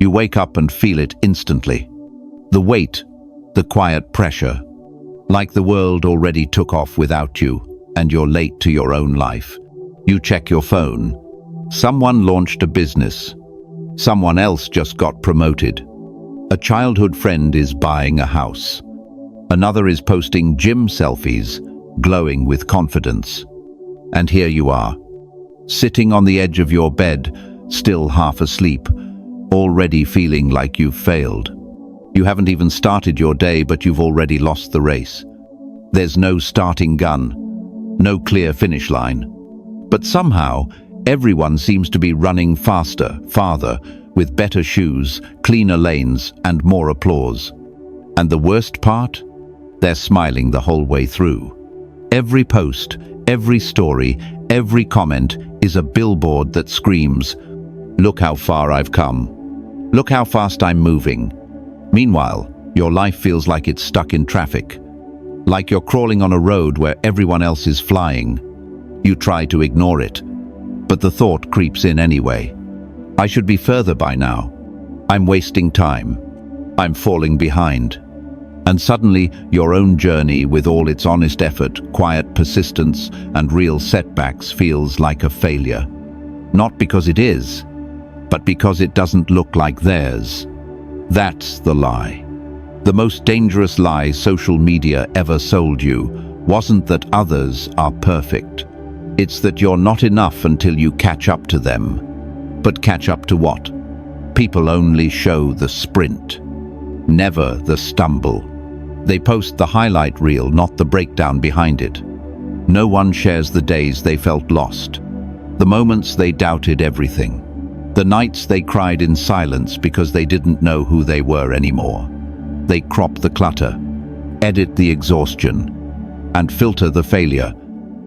You wake up and feel it instantly. The weight, the quiet pressure, like the world already took off without you, and you're late to your own life. You check your phone. Someone launched a business. Someone else just got promoted. A childhood friend is buying a house. Another is posting gym selfies, glowing with confidence. And here you are, sitting on the edge of your bed, still half asleep, already feeling like you've failed. You haven't even started your day, but you've already lost the race. There's no starting gun, no clear finish line. But somehow, everyone seems to be running faster, farther, with better shoes, cleaner lanes, and more applause. And the worst part? They're smiling the whole way through. Every post, every story, every comment is a billboard that screams, "Look how far I've come. Look how fast I'm moving." Meanwhile, your life feels like it's stuck in traffic, like you're crawling on a road where everyone else is flying. You try to ignore it, but the thought creeps in anyway. I should be further by now. I'm wasting time. I'm falling behind. And suddenly, your own journey, with all its honest effort, quiet persistence, and real setbacks, feels like a failure. Not because it is, but because it doesn't look like theirs. That's the lie. The most dangerous lie social media ever sold you wasn't that others are perfect. It's that you're not enough until you catch up to them. But catch up to what? People only show the sprint, never the stumble. They post the highlight reel, not the breakdown behind it. No one shares the days they felt lost, the moments they doubted everything, the nights they cried in silence because they didn't know who they were anymore. They crop the clutter, edit the exhaustion, and filter the failure.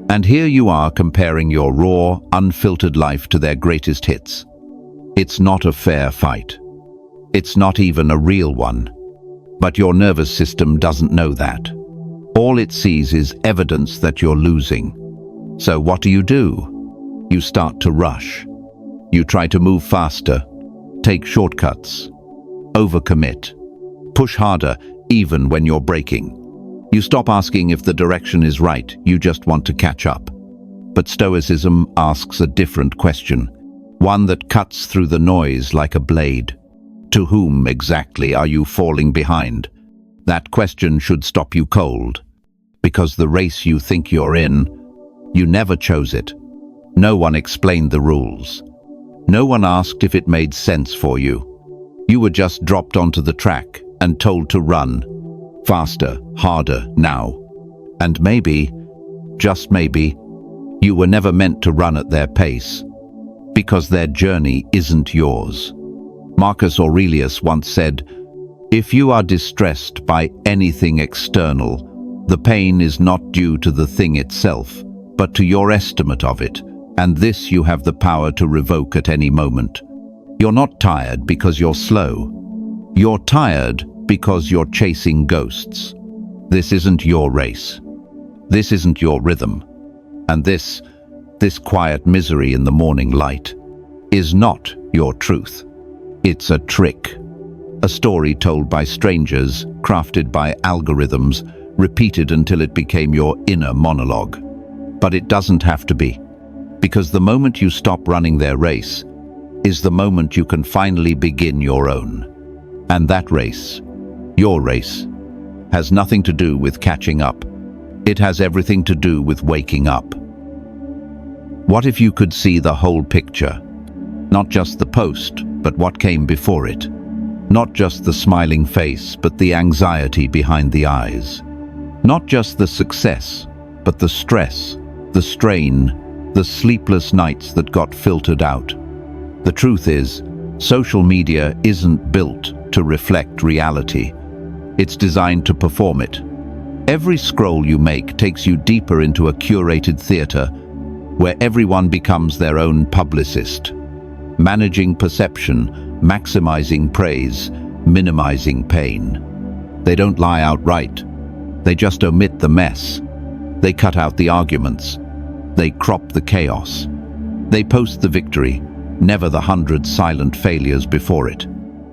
And here you are comparing your raw, unfiltered life to their greatest hits. It's not a fair fight. It's not even a real one. But your nervous system doesn't know that. All it sees is evidence that you're losing. So what do? You start to rush. You try to move faster, take shortcuts, overcommit, push harder even when you're braking. You stop asking if the direction is right, you just want to catch up. But Stoicism asks a different question, one that cuts through the noise like a blade. To whom exactly are you falling behind? That question should stop you cold, because the race you think you're in, you never chose it. No one explained the rules. No one asked if it made sense for you. You were just dropped onto the track and told to run. Faster, harder, now. And maybe, just maybe, you were never meant to run at their pace, because their journey isn't yours. Marcus Aurelius once said, "If you are distressed by anything external, the pain is not due to the thing itself, but to your estimate of it, and this you have the power to revoke at any moment." You're not tired because you're slow. You're tired because you're chasing ghosts. This isn't your race. This isn't your rhythm. And this quiet misery in the morning light is not your truth. It's a trick. A story told by strangers, crafted by algorithms, repeated until it became your inner monologue. But it doesn't have to be. Because the moment you stop running their race is the moment you can finally begin your own. And that race, your race, has nothing to do with catching up. It has everything to do with waking up. What if you could see the whole picture? Not just the post, but what came before it. Not just the smiling face, but the anxiety behind the eyes. Not just the success, but the stress, the strain, the sleepless nights that got filtered out. The truth is, social media isn't built to reflect reality. It's designed to perform it. Every scroll you make takes you deeper into a curated theater where everyone becomes their own publicist, managing perception, maximizing praise, minimizing pain. They don't lie outright. They just omit the mess. They cut out the arguments. They crop the chaos. They post the victory, never the 100 silent failures before it.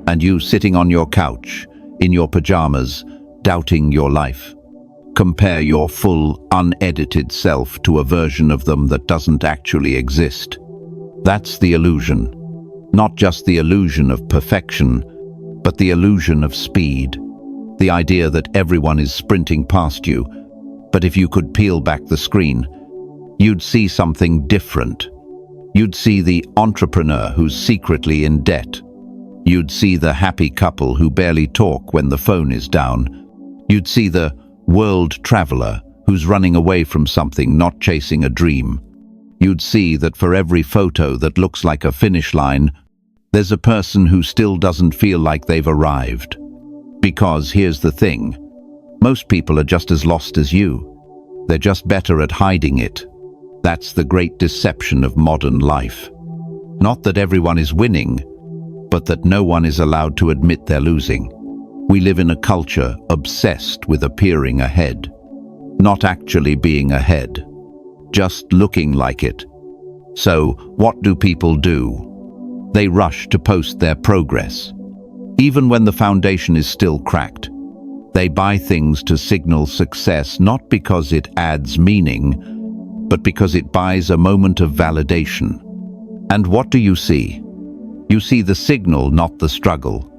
And you sitting on your couch, in your pajamas, doubting your life. Compare your full, unedited self to a version of them that doesn't actually exist. That's the illusion. Not just the illusion of perfection, but the illusion of speed. The idea that everyone is sprinting past you. But if you could peel back the screen, you'd see something different. You'd see the entrepreneur who's secretly in debt. You'd see the happy couple who barely talk when the phone is down. You'd see the world traveler who's running away from something, not chasing a dream. You'd see that for every photo that looks like a finish line, there's a person who still doesn't feel like they've arrived. Because here's the thing, most people are just as lost as you. They're just better at hiding it. That's the great deception of modern life. Not that everyone is winning, but that no one is allowed to admit they're losing. We live in a culture obsessed with appearing ahead, not actually being ahead, just looking like it. So, what do people do? They rush to post their progress. Even when the foundation is still cracked, they buy things to signal success, not because it adds meaning, but because it buys a moment of validation. And what do you see? You see the signal, not the struggle.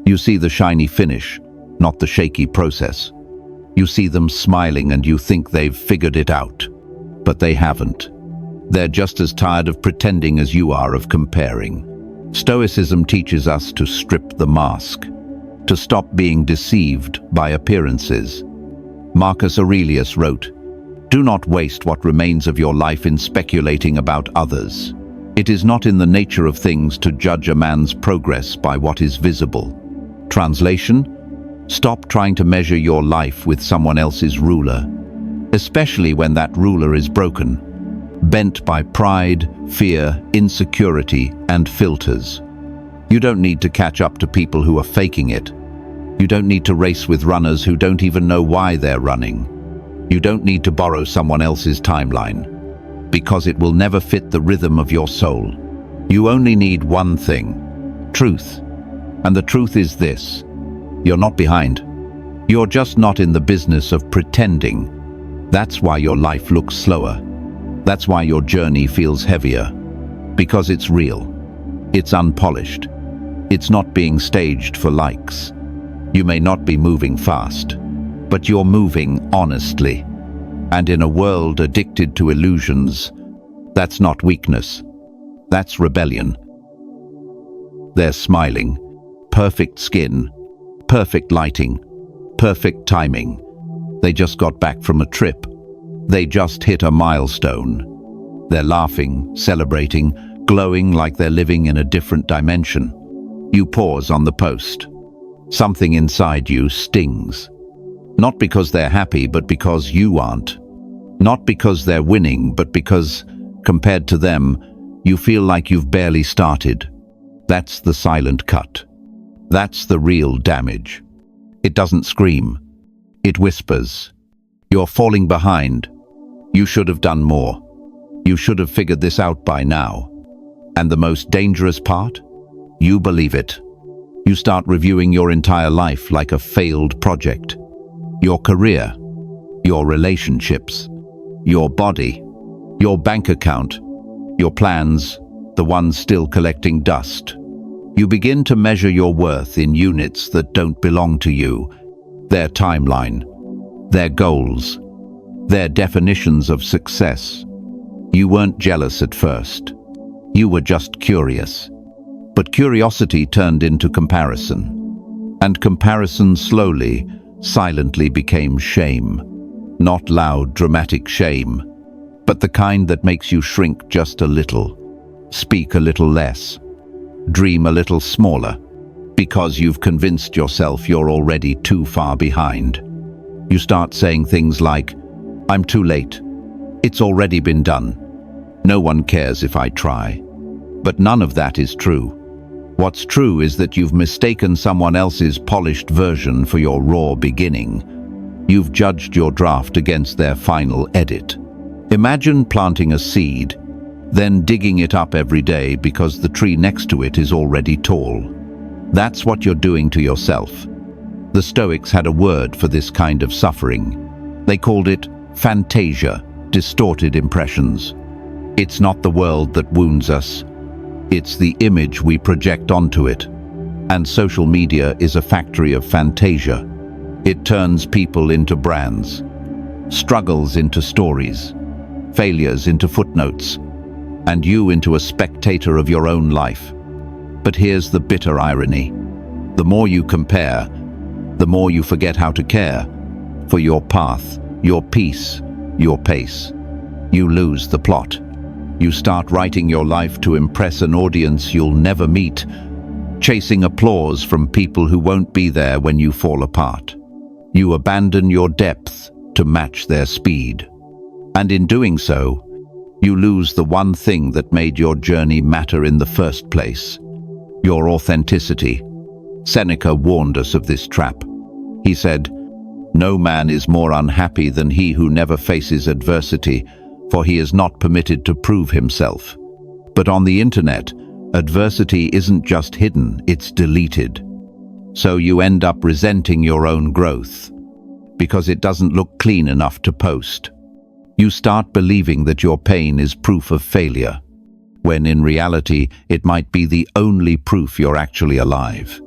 You see the shiny finish, not the shaky process. You see them smiling and you think they've figured it out. But they haven't. They're just as tired of pretending as you are of comparing. Stoicism teaches us to strip the mask, to stop being deceived by appearances. Marcus Aurelius wrote, "Do not waste what remains of your life in speculating about others. It is not in the nature of things to judge a man's progress by what is visible." Translation: stop trying to measure your life with someone else's ruler, especially when that ruler is broken, bent by pride, fear, insecurity, and filters. You don't need to catch up to people who are faking it. You don't need to race with runners who don't even know why they're running. You don't need to borrow someone else's timeline, because it will never fit the rhythm of your soul. You only need one thing: truth. And the truth is this: you're not behind. You're just not in the business of pretending. That's why your life looks slower. That's why your journey feels heavier. Because it's real. It's unpolished. It's not being staged for likes. You may not be moving fast, but you're moving honestly. And in a world addicted to illusions, that's not weakness. That's rebellion. They're smiling. Perfect skin, perfect lighting, perfect timing. They just got back from a trip. They just hit a milestone. They're laughing, celebrating, glowing like they're living in a different dimension. You pause on the post. Something inside you stings. Not because they're happy, but because you aren't. Not because they're winning, but because, compared to them, you feel like you've barely started. That's the silent cut. That's the real damage. It doesn't scream. It whispers. You're falling behind. You should have done more. You should have figured this out by now. And the most dangerous part? You believe it. You start reviewing your entire life like a failed project. Your career, your relationships, your body, your bank account, your plans, the ones still collecting dust. You begin to measure your worth in units that don't belong to you, their timeline, their goals, their definitions of success. You weren't jealous at first. You were just curious. But curiosity turned into comparison. And comparison slowly, silently became shame. Not loud, dramatic shame, but the kind that makes you shrink just a little, speak a little less, dream a little smaller, because you've convinced yourself you're already too far behind. You start saying things like, "I'm too late. It's already been done. No one cares if I try." But none of that is true. What's true is that you've mistaken someone else's polished version for your raw beginning. You've judged your draft against their final edit. Imagine planting a seed, then digging it up every day because the tree next to it is already tall. That's what you're doing to yourself. The Stoics had a word for this kind of suffering. They called it fantasia, distorted impressions. It's not the world that wounds us. It's the image we project onto it. And social media is a factory of fantasia. It turns people into brands, struggles into stories, failures into footnotes, and you into a spectator of your own life. But here's the bitter irony. The more you compare, the more you forget how to care for your path, your peace, your pace. You lose the plot. You start writing your life to impress an audience you'll never meet, chasing applause from people who won't be there when you fall apart. You abandon your depth to match their speed. And in doing so, you lose the one thing that made your journey matter in the first place: your authenticity. Seneca warned us of this trap. He said, "No man is more unhappy than he who never faces adversity, for he is not permitted to prove himself." But on the internet, adversity isn't just hidden, it's deleted. So you end up resenting your own growth because it doesn't look clean enough to post. You start believing that your pain is proof of failure, when in reality it might be the only proof you're actually alive.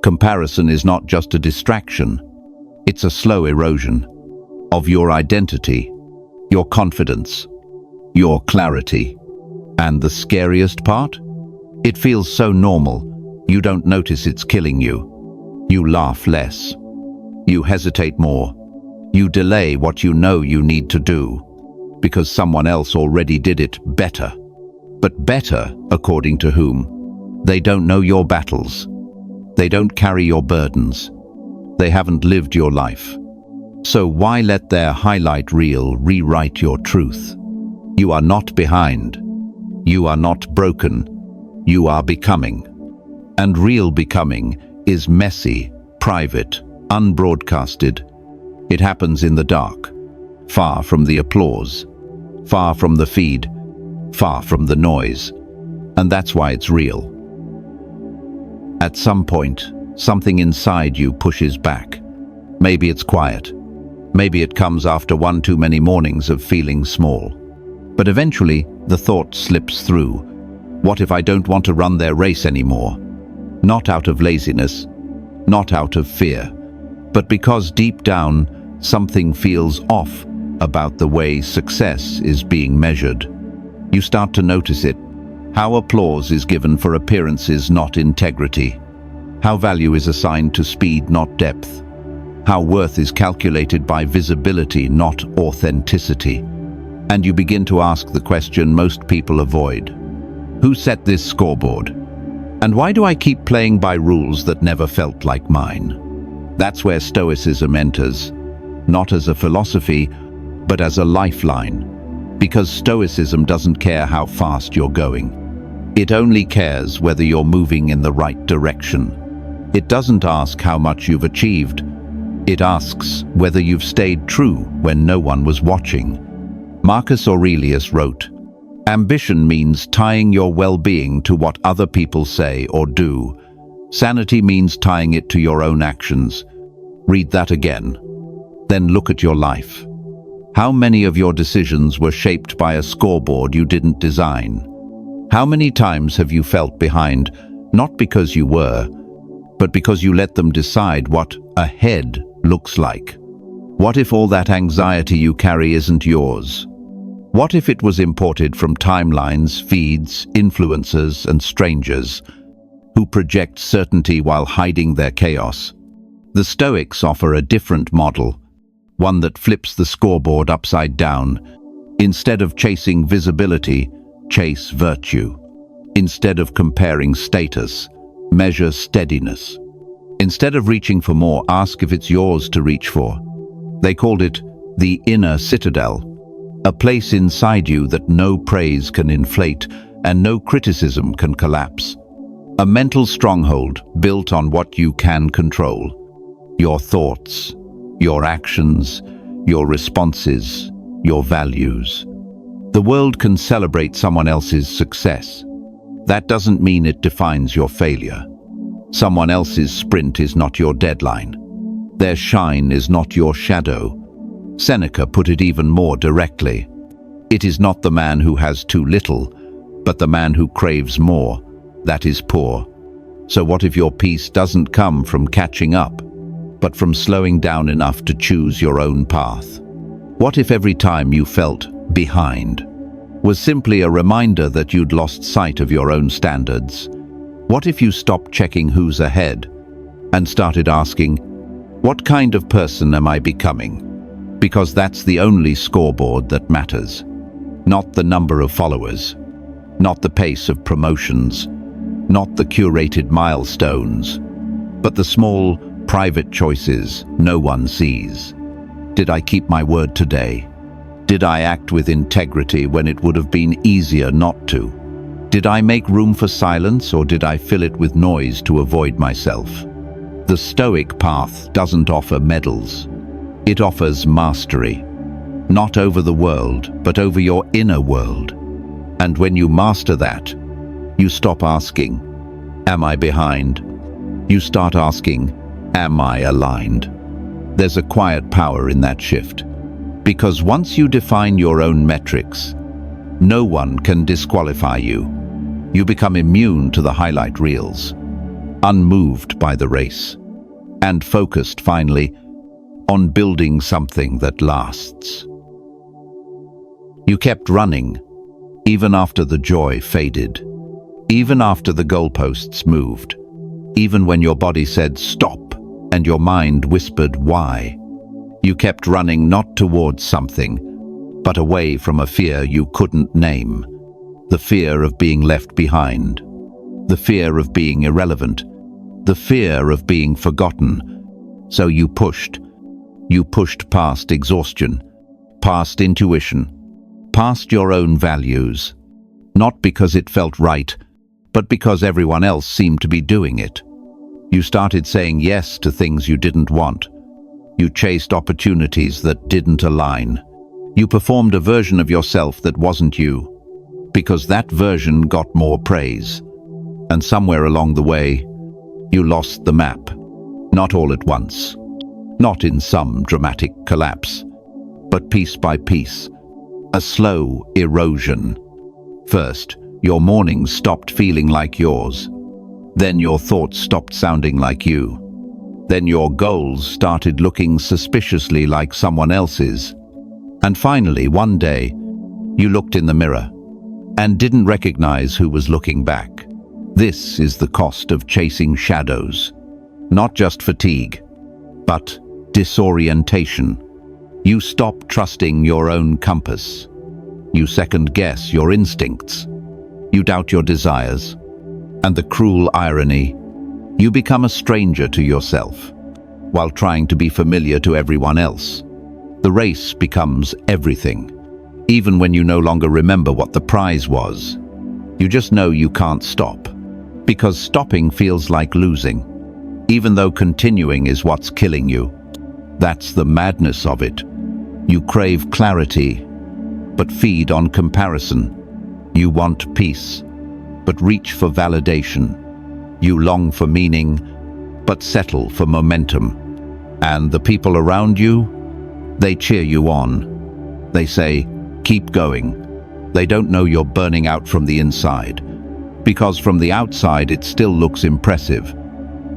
Comparison is not just a distraction, it's a slow erosion of your identity, your confidence, your clarity. And the scariest part? It feels so normal, you don't notice it's killing you. You laugh less. You hesitate more. You delay what you know you need to do, because someone else already did it better. But better, according to whom? They don't know your battles. They don't carry your burdens. They haven't lived your life. So why let their highlight reel rewrite your truth? You are not behind. You are not broken. You are becoming. And real becoming is messy, private, unbroadcasted. It happens in the dark, far from the applause, far from the feed, far from the noise. And that's why it's real. At some point, something inside you pushes back. Maybe it's quiet. Maybe it comes after one too many mornings of feeling small. But eventually, the thought slips through. What if I don't want to run their race anymore? Not out of laziness, not out of fear, but because deep down, something feels off about the way success is being measured. You start to notice it. How applause is given for appearances, not integrity. How value is assigned to speed, not depth. How worth is calculated by visibility, not authenticity. And you begin to ask the question most people avoid. Who set this scoreboard? And why do I keep playing by rules that never felt like mine? That's where Stoicism enters, not as a philosophy, but as a lifeline. Because Stoicism doesn't care how fast you're going. It only cares whether you're moving in the right direction. It doesn't ask how much you've achieved. It asks whether you've stayed true when no one was watching. Marcus Aurelius wrote, "Ambition means tying your well-being to what other people say or do. Sanity means tying it to your own actions." Read that again. Then look at your life. How many of your decisions were shaped by a scoreboard you didn't design? How many times have you felt behind, not because you were, but because you let them decide what ahead looks like? What if all that anxiety you carry isn't yours? What if it was imported from timelines, feeds, influencers, and strangers who project certainty while hiding their chaos? The Stoics offer a different model, one that flips the scoreboard upside down. Instead of chasing visibility, chase virtue. Instead of comparing status, measure steadiness. Instead of reaching for more, ask if it's yours to reach for. They called it the inner citadel, a place inside you that no praise can inflate and no criticism can collapse. A mental stronghold built on what you can control: your thoughts, your actions, your responses, your values. The world can celebrate someone else's success. That doesn't mean it defines your failure. Someone else's sprint is not your deadline. Their shine is not your shadow. Seneca put it even more directly. It is not the man who has too little, but the man who craves more, that is poor. So what if your peace doesn't come from catching up, but from slowing down enough to choose your own path? What if every time you felt behind was simply a reminder that you'd lost sight of your own standards? What if you stopped checking who's ahead and started asking, what kind of person am I becoming? Because that's the only scoreboard that matters. Not the number of followers, not the pace of promotions, not the curated milestones, but the small, private choices no one sees. Did I keep my word today? Did I act with integrity when it would have been easier not to? Did I make room for silence, or did I fill it with noise to avoid myself? The Stoic path doesn't offer medals. It offers mastery, not over the world, but over your inner world. And when you master that, you stop asking, am I behind? You start asking, am I aligned? There's a quiet power in that shift, because once you define your own metrics, no one can disqualify you. You become immune to the highlight reels, unmoved by the race, and focused, finally, on building something that lasts. You kept running, even after the joy faded, even after the goalposts moved, even when your body said stop and your mind whispered why. You kept running not towards something, but away from a fear you couldn't name. The fear of being left behind, the fear of being irrelevant, the fear of being forgotten. So you pushed past exhaustion, past intuition, past your own values, not because it felt right, but because everyone else seemed to be doing it. You started saying yes to things you didn't want. You chased opportunities that didn't align. You performed a version of yourself that wasn't you, because that version got more praise. And somewhere along the way, you lost the map. Not all at once, not in some dramatic collapse, but piece by piece, a slow erosion. First, your mornings stopped feeling like yours. Then your thoughts stopped sounding like you. Then your goals started looking suspiciously like someone else's. And finally, one day, you looked in the mirror and didn't recognize who was looking back. This is the cost of chasing shadows. Not just fatigue, but disorientation. You stop trusting your own compass. You second-guess your instincts. You doubt your desires. And the cruel irony, you become a stranger to yourself, while trying to be familiar to everyone else. The race becomes everything. Even when you no longer remember what the prize was, you just know you can't stop, because stopping feels like losing, even though continuing is what's killing you. That's the madness of it. You crave clarity, but feed on comparison. You want peace, but reach for validation. You long for meaning, but settle for momentum. And the people around you, they cheer you on. They say, keep going. They don't know you're burning out from the inside, because from the outside it still looks impressive.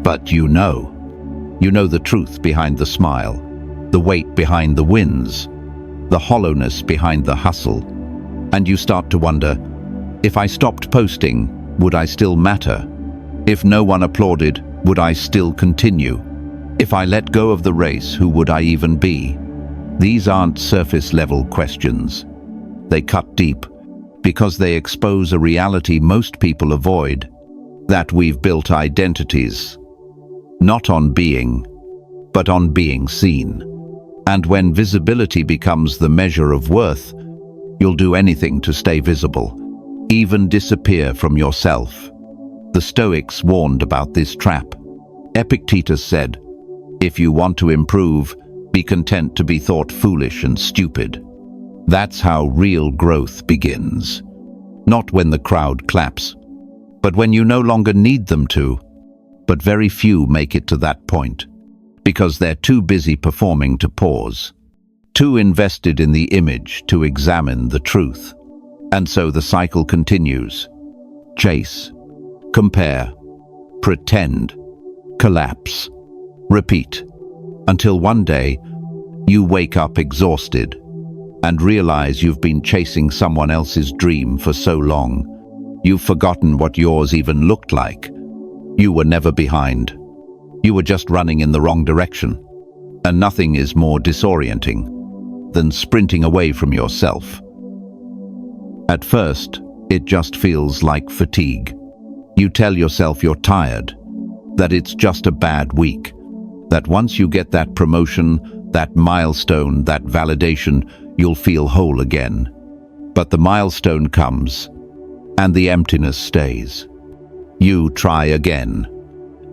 But you know the truth behind the smile, the weight behind the wins, the hollowness behind the hustle. And you start to wonder, if I stopped posting, would I still matter? If no one applauded, would I still continue? If I let go of the race, who would I even be? These aren't surface-level questions. They cut deep, because they expose a reality most people avoid, that we've built identities, not on being, but on being seen. And when visibility becomes the measure of worth, you'll do anything to stay visible, even disappear from yourself. The Stoics warned about this trap. Epictetus said, if you want to improve, be content to be thought foolish and stupid. That's how real growth begins. Not when the crowd claps, but when you no longer need them to. But very few make it to that point, because they're too busy performing to pause, too invested in the image to examine the truth. And so the cycle continues. Chase, compare, pretend, collapse, repeat, until one day you wake up exhausted and realize you've been chasing someone else's dream for so long. You've forgotten what yours even looked like. You were never behind. You were just running in the wrong direction. And nothing is more disorienting than sprinting away from yourself. At first, it just feels like fatigue. You tell yourself you're tired, that it's just a bad week, that once you get that promotion, that milestone, that validation, you'll feel whole again. But the milestone comes, and the emptiness stays. You try again.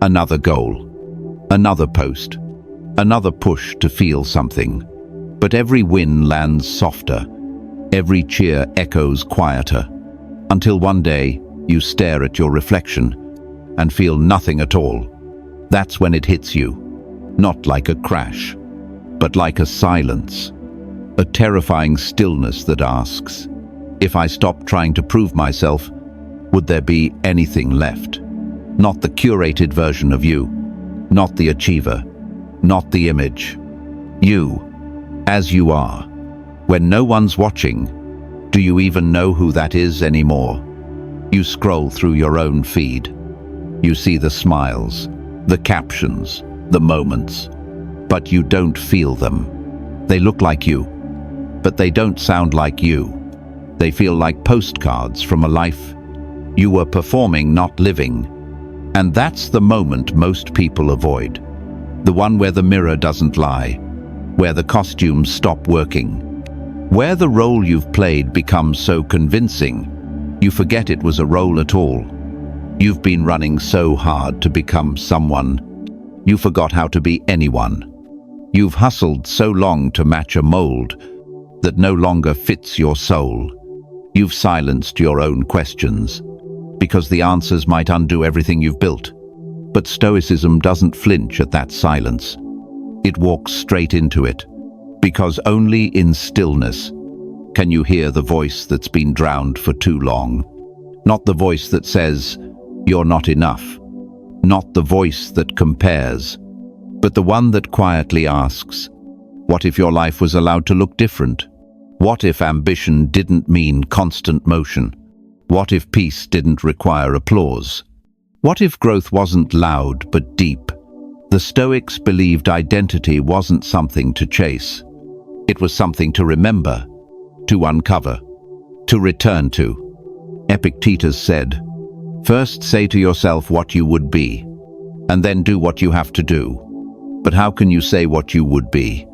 Another goal, another post, another push to feel something. But every win lands softer. Every cheer echoes quieter, until one day you stare at your reflection and feel nothing at all. That's when it hits you, not like a crash, but like a silence, a terrifying stillness that asks, if I stopped trying to prove myself, would there be anything left? Not the curated version of you, not the achiever, not the image. You, as you are. When no one's watching, do you even know who that is anymore? You scroll through your own feed. You see the smiles, the captions, the moments, but you don't feel them. They look like you, but they don't sound like you. They feel like postcards from a life you were performing, not living. And that's the moment most people avoid. The one where the mirror doesn't lie, where the costumes stop working, where the role you've played becomes so convincing, you forget it was a role at all. You've been running so hard to become someone, you forgot how to be anyone. You've hustled so long to match a mold that no longer fits your soul. You've silenced your own questions, because the answers might undo everything you've built. But Stoicism doesn't flinch at that silence. It walks straight into it. Because only in stillness can you hear the voice that's been drowned for too long. Not the voice that says, you're not enough. Not the voice that compares, but the one that quietly asks, what if your life was allowed to look different? What if ambition didn't mean constant motion? What if peace didn't require applause? What if growth wasn't loud but deep? The Stoics believed identity wasn't something to chase. It was something to remember, to uncover, to return to. Epictetus said, first say to yourself what you would be, and then do what you have to do. But how can you say what you would be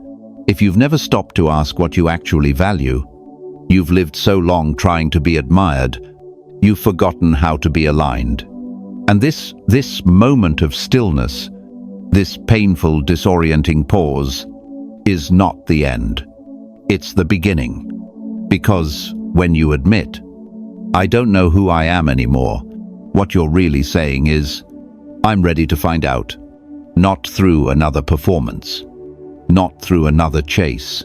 if you've never stopped to ask what you actually value? You've lived so long trying to be admired, you've forgotten how to be aligned. And this moment of stillness, this painful, disorienting pause, is not the end. It's the beginning. Because when you admit, I don't know who I am anymore, what you're really saying is, I'm ready to find out. Not through another performance, not through another chase,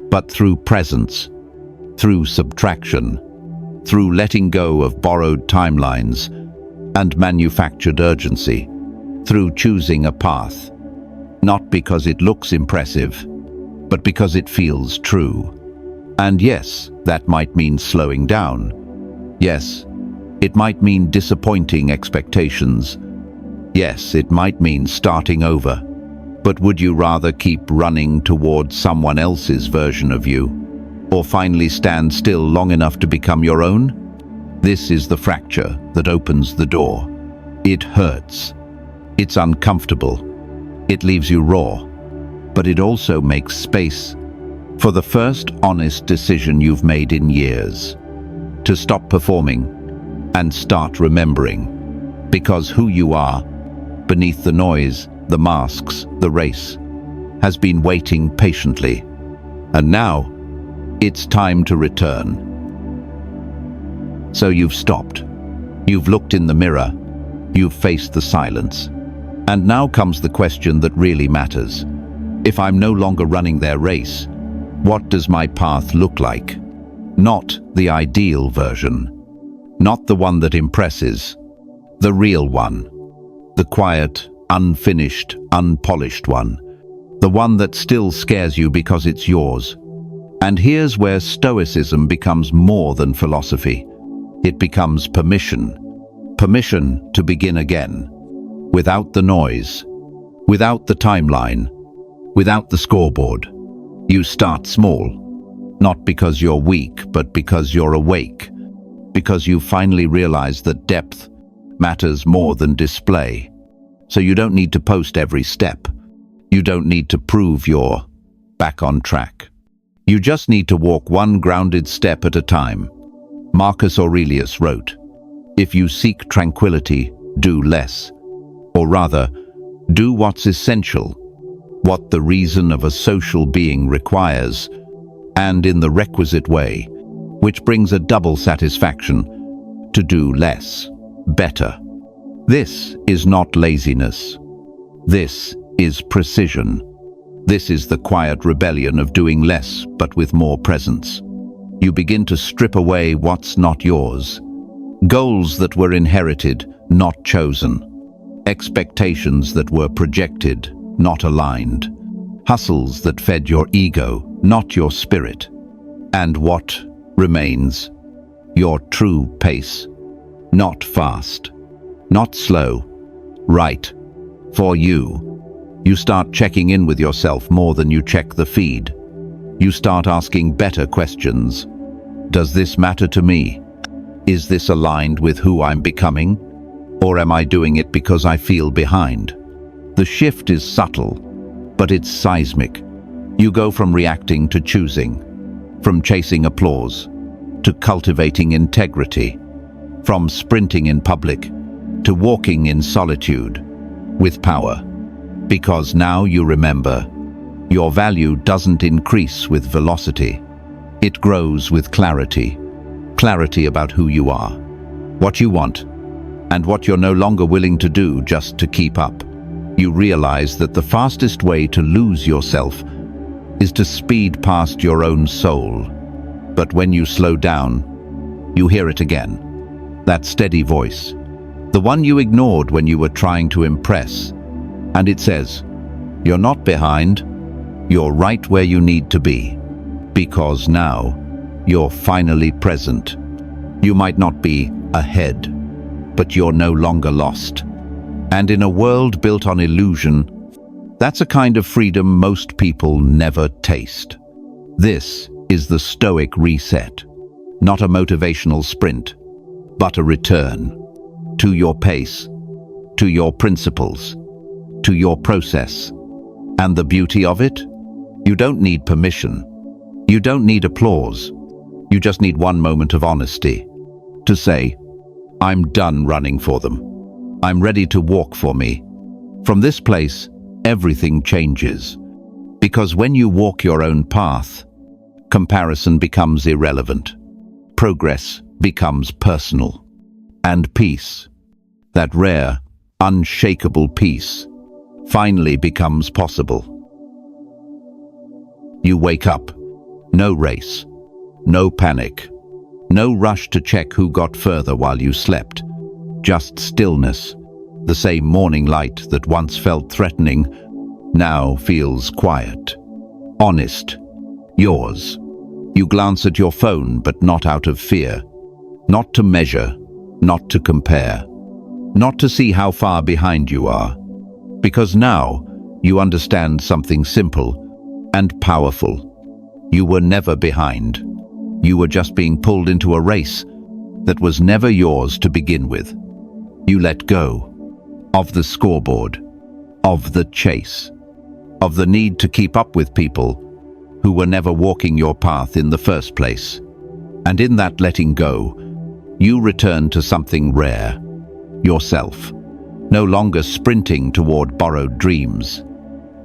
but through presence, through subtraction, through letting go of borrowed timelines and manufactured urgency, through choosing a path, not because it looks impressive, but because it feels true. And yes, that might mean slowing down. Yes, it might mean disappointing expectations. Yes, it might mean starting over. But would you rather keep running towards someone else's version of you, or finally stand still long enough to become your own? This is the fracture that opens the door. It hurts. It's uncomfortable. It leaves you raw. But it also makes space for the first honest decision you've made in years. To stop performing and start remembering. Because who you are, beneath the noise, the masks, the race, has been waiting patiently. And now, it's time to return. So you've stopped. You've looked in the mirror. You've faced the silence. And now comes the question that really matters. If I'm no longer running their race, what does my path look like? Not the ideal version. Not the one that impresses. The real one. The quiet, unfinished, unpolished one. The one that still scares you because it's yours. And here's where Stoicism becomes more than philosophy. It becomes permission. Permission to begin again. Without the noise. Without the timeline. Without the scoreboard. You start small. Not because you're weak, but because you're awake. Because you finally realize that depth matters more than display. So you don't need to post every step. You don't need to prove you're back on track. You just need to walk one grounded step at a time. Marcus Aurelius wrote, "If you seek tranquility, do less. Or rather, do what's essential, what the reason of a social being requires, and in the requisite way, which brings a double satisfaction, to do less, better." This is not laziness. This is precision. This is the quiet rebellion of doing less, but with more presence. You begin to strip away what's not yours. Goals that were inherited, not chosen. Expectations that were projected, not aligned. Hustles that fed your ego, not your spirit. And what remains? Your true pace. Not fast. Not slow. Right. For you. You start checking in with yourself more than you check the feed. You start asking better questions. Does this matter to me? Is this aligned with who I'm becoming? Or am I doing it because I feel behind? The shift is subtle, but it's seismic. You go from reacting to choosing, from chasing applause to cultivating integrity, from sprinting in public to walking in solitude with power. Because now you remember, your value doesn't increase with velocity. It grows with clarity. Clarity about who you are, what you want, and what you're no longer willing to do just to keep up. You realize that the fastest way to lose yourself is to speed past your own soul. But when you slow down, you hear it again. That steady voice, the one you ignored when you were trying to impress. And it says, you're not behind, you're right where you need to be. Because now, you're finally present. You might not be ahead, but you're no longer lost. And in a world built on illusion, that's a kind of freedom most people never taste. This is the Stoic reset. Not a motivational sprint, but a return. To your pace, to your principles, to your process. And the beauty of it? You don't need permission. You don't need applause. You just need one moment of honesty. To say, I'm done running for them. I'm ready to walk for me. From this place, everything changes. Because when you walk your own path, comparison becomes irrelevant. Progress becomes personal. And peace, that rare, unshakable peace, finally becomes possible. You wake up. No race. No panic. No rush to check who got further while you slept. Just stillness. The same morning light that once felt threatening now feels quiet. Honest. Yours. You glance at your phone, but not out of fear. Not to measure. Not to compare. Not to see how far behind you are. Because now you understand something simple and powerful. You were never behind. You were just being pulled into a race that was never yours to begin with. You let go of the scoreboard, of the chase, of the need to keep up with people who were never walking your path in the first place. And in that letting go, you return to something rare, yourself. No longer sprinting toward borrowed dreams,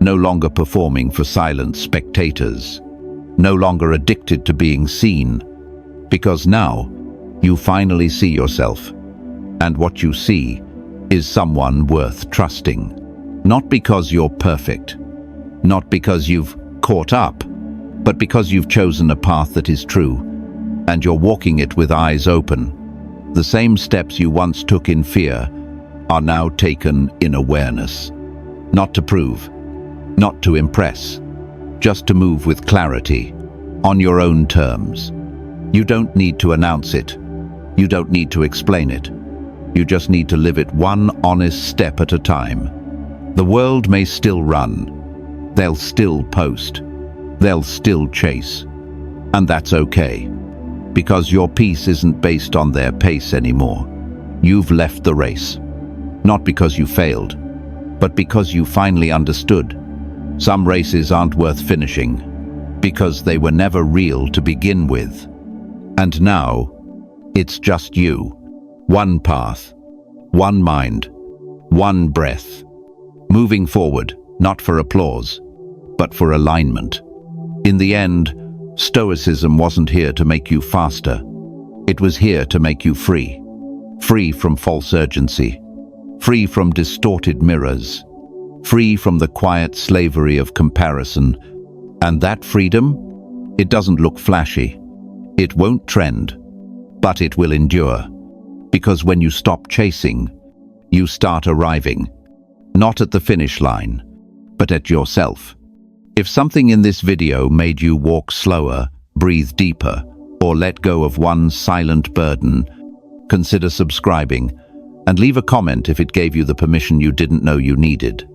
no longer performing for silent spectators, no longer addicted to being seen, because now you finally see yourself, and what you see is someone worth trusting. Not because you're perfect, not because you've caught up, but because you've chosen a path that is true, and you're walking it with eyes open. The same steps you once took in fear are now taken in awareness. Not to prove, not to impress, just to move with clarity, on your own terms. You don't need to announce it. You don't need to explain it. You just need to live it one honest step at a time. The world may still run. They'll still post. They'll still chase. And that's okay. Because your peace isn't based on their pace anymore. You've left the race. Not because you failed, but because you finally understood. Some races aren't worth finishing, because they were never real to begin with. And now, it's just you. One path, one mind, one breath. Moving forward, not for applause, but for alignment. In the end, Stoicism wasn't here to make you faster. It was here to make you free. Free from false urgency. Free from distorted mirrors. Free from the quiet slavery of comparison. And that freedom, it doesn't look flashy. It won't trend, but it will endure. Because when you stop chasing, you start arriving. Not at the finish line, but at yourself. If something in this video made you walk slower, breathe deeper, or let go of one silent burden, consider subscribing and leave a comment if it gave you the permission you didn't know you needed.